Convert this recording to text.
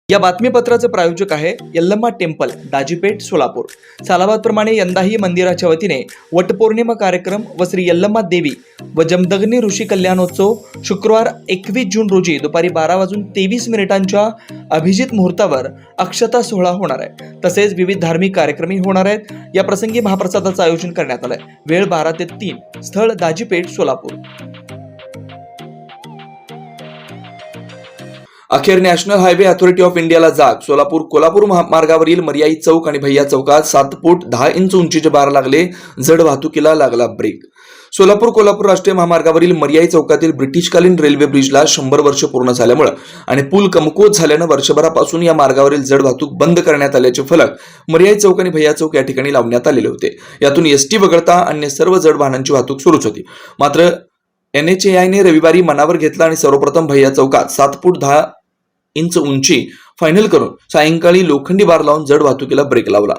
या बातमीपत्राचे प्रायोजक आहे यल्लम्मा टेम्पल, दाजीपेठ, सोलापूर। सालाबादप्रमाणे यंदाही मंदिराच्या वतीने वटपौर्णिमा कार्यक्रम व श्री यल्लम्मा देवी व जमदग्नी ऋषी कल्याणोत्सव शुक्रवार 21 जून रोजी दुपारी 12:23 अभिजित मुहूर्तावर अक्षता सोहळा होणार आहे। तसेच विविध धार्मिक कार्यक्रमही होणार आहेत। या प्रसंगी महाप्रसादाचं आयोजन करण्यात आलंय। वेळ 12 ते 3, स्थळ दाजीपेठ, सोलापूर। अखेर नॅशनल हायवे अथॉरिटी ऑफ इंडियाला जाग। सोलापूर कोल्हापूर मार्गावरील मर्याई चौक आणि भैया चौकात 7 फूट 10 इंच उंचीचे बार लागले, जड वाहतुकीला लागला ब्रेक। सोलापूर कोल्हापूर राष्ट्रीय महामार्गावरील मर्याई चौकातील ब्रिटिशकालीन रेल्वे ब्रिजला 100 वर्ष पूर्ण झाल्यामुळे आणि पूल कमकुवत झाल्यानं वर्षभरापासून या मार्गावरील जड वाहतूक बंद करण्यात आल्याचे फलक मर्याई चौक आणि भैया चौक या ठिकाणी लावण्यात आलेले होते। यातून एसटी वगळता अन्य सर्व जड वाहनांची वाहतूक सुरूच होती। मात्र NHAI ने रविवारी मनावर घेतला आणि सर्वप्रथम भैया चौकात 7 फूट 10 इंच उंची फायनल करून सायंकाळी लोखंडी बार लावून जड वाहतुकीला ब्रेक लावला।